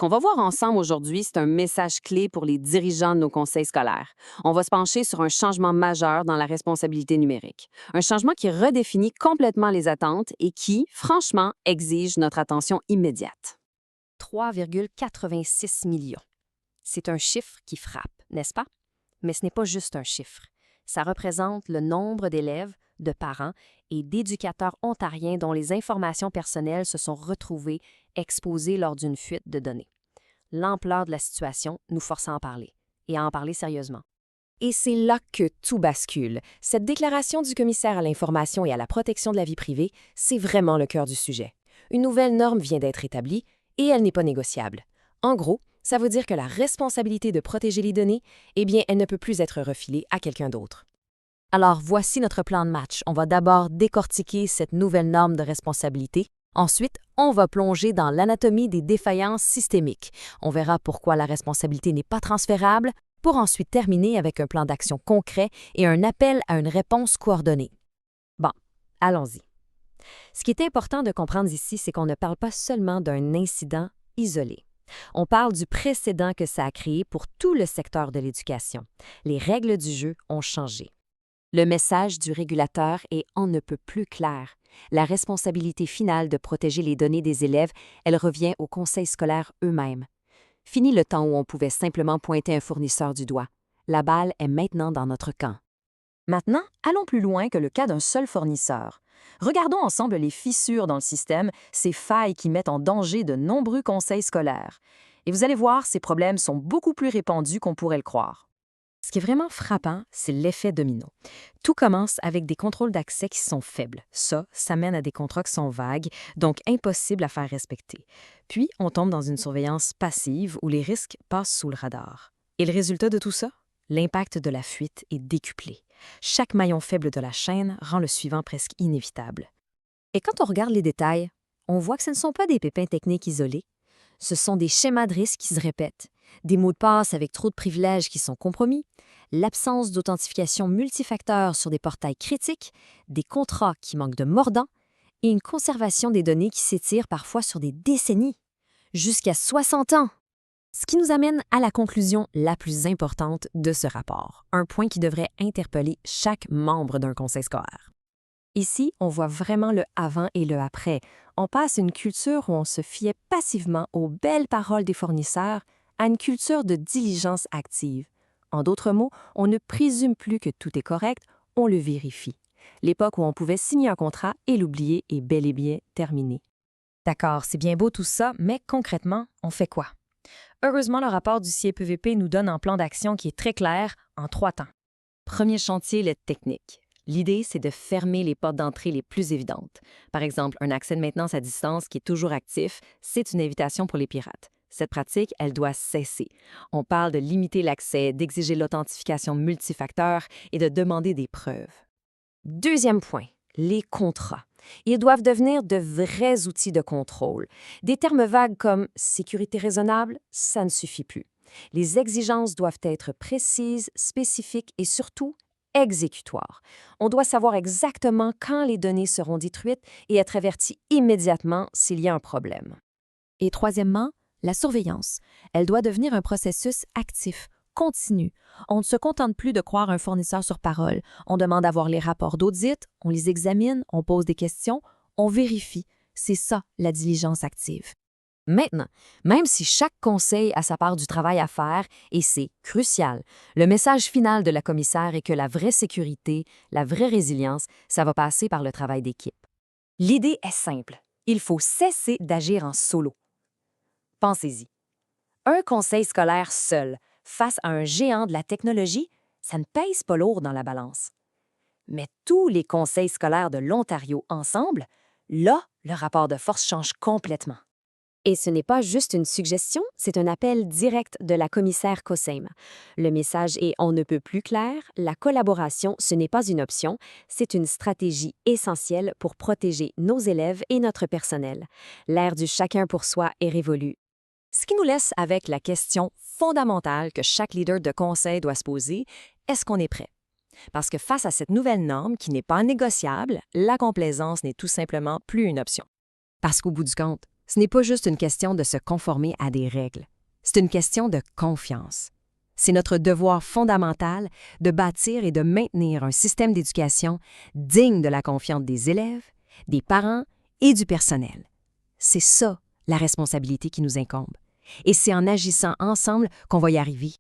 qu'on va voir ensemble aujourd'hui, c'est un message clé pour les dirigeants de nos conseils scolaires. On va se pencher sur un changement majeur dans la responsabilité numérique. Un changement qui redéfinit complètement les attentes et qui, franchement, exige notre attention immédiate. 3,86 millions. C'est un chiffre qui frappe, n'est-ce pas? Mais ce n'est pas juste un chiffre. Ça représente le nombre d'élèves, de parents et d'éducateurs ontariens dont les informations personnelles se sont retrouvées exposées lors d'une fuite de données. L'ampleur de la situation nous force à en parler, et à en parler sérieusement. Et c'est là que tout bascule. Cette déclaration du commissaire à l'information et à la protection de la vie privée, c'est vraiment le cœur du sujet. Une nouvelle norme vient d'être établie et elle n'est pas négociable. En gros, ça veut dire que la responsabilité de protéger les données, eh bien, elle ne peut plus être refilée à quelqu'un d'autre. Alors, voici notre plan de match. On va d'abord décortiquer cette nouvelle norme de responsabilité. Ensuite, on va plonger dans l'anatomie des défaillances systémiques. On verra pourquoi la responsabilité n'est pas transférable, pour ensuite terminer avec un plan d'action concret et un appel à une réponse coordonnée. Bon, allons-y. Ce qui est important de comprendre ici, c'est qu'on ne parle pas seulement d'un incident isolé. On parle du précédent que ça a créé pour tout le secteur de l'éducation. Les règles du jeu ont changé. Le message du régulateur est on ne peut plus clair. La responsabilité finale de protéger les données des élèves, elle revient aux conseils scolaires eux-mêmes. Fini le temps où on pouvait simplement pointer un fournisseur du doigt. La balle est maintenant dans notre camp. Maintenant, allons plus loin que le cas d'un seul fournisseur. Regardons ensemble les fissures dans le système, ces failles qui mettent en danger de nombreux conseils scolaires. Et vous allez voir, ces problèmes sont beaucoup plus répandus qu'on pourrait le croire. Ce qui est vraiment frappant, c'est l'effet domino. Tout commence avec des contrôles d'accès qui sont faibles. Ça mène à des contrats qui sont vagues, donc impossibles à faire respecter. Puis, on tombe dans une surveillance passive où les risques passent sous le radar. Et le résultat de tout ça? L'impact de la fuite est décuplé. Chaque maillon faible de la chaîne rend le suivant presque inévitable. Et quand on regarde les détails, on voit que ce ne sont pas des pépins techniques isolés. Ce sont des schémas de risque qui se répètent, des mots de passe avec trop de privilèges qui sont compromis, l'absence d'authentification multifacteur sur des portails critiques, des contrats qui manquent de mordant et une conservation des données qui s'étire parfois sur des décennies, jusqu'à 60 ans. Ce qui nous amène à la conclusion la plus importante de ce rapport, un point qui devrait interpeller chaque membre d'un conseil scolaire. Ici, on voit vraiment le avant et le après. On passe d'une culture où on se fiait passivement aux belles paroles des fournisseurs à une culture de diligence active. En d'autres mots, on ne présume plus que tout est correct, on le vérifie. L'époque où on pouvait signer un contrat et l'oublier est bel et bien terminée. D'accord, c'est bien beau tout ça, mais concrètement, on fait quoi? Heureusement, le rapport du CIE-PVP nous donne un plan d'action qui est très clair en 3 temps. Premier chantier, l'aide technique. L'idée, c'est de fermer les portes d'entrée les plus évidentes. Par exemple, un accès de maintenance à distance qui est toujours actif, c'est une invitation pour les pirates. Cette pratique, elle doit cesser. On parle de limiter l'accès, d'exiger l'authentification multifacteur et de demander des preuves. Deuxième point, les contrats. Ils doivent devenir de vrais outils de contrôle. Des termes vagues comme « sécurité raisonnable », ça ne suffit plus. Les exigences doivent être précises, spécifiques et surtout exécutoires. On doit savoir exactement quand les données seront détruites et être averti immédiatement s'il y a un problème. Et troisièmement, la surveillance. Elle doit devenir un processus actif, continu. On ne se contente plus de croire un fournisseur sur parole. On demande à voir les rapports d'audit, on les examine, on pose des questions, on vérifie. C'est ça, la diligence active. Maintenant, même si chaque conseil a sa part du travail à faire, et c'est crucial, le message final de la commissaire est que la vraie sécurité, la vraie résilience, ça va passer par le travail d'équipe. L'idée est simple. Il faut cesser d'agir en solo. Pensez-y. Un conseil scolaire seul, face à un géant de la technologie, ça ne pèse pas lourd dans la balance. Mais tous les conseils scolaires de l'Ontario ensemble, là, le rapport de force change complètement. Et ce n'est pas juste une suggestion, c'est un appel direct de la commissaire COSEIM. Le message est on ne peut plus clair, la collaboration, ce n'est pas une option, c'est une stratégie essentielle pour protéger nos élèves et notre personnel. L'ère du chacun pour soi est révolue. Ce qui nous laisse avec la question fondamentale que chaque leader de conseil doit se poser, est-ce qu'on est prêt? Parce que face à cette nouvelle norme qui n'est pas négociable, la complaisance n'est tout simplement plus une option. Parce qu'au bout du compte, Ce n'est pas juste une question de se conformer à des règles, c'est une question de confiance. C'est notre devoir fondamental de bâtir et de maintenir un système d'éducation digne de la confiance des élèves, des parents et du personnel. C'est ça, la responsabilité qui nous incombe. Et c'est en agissant ensemble qu'on va y arriver.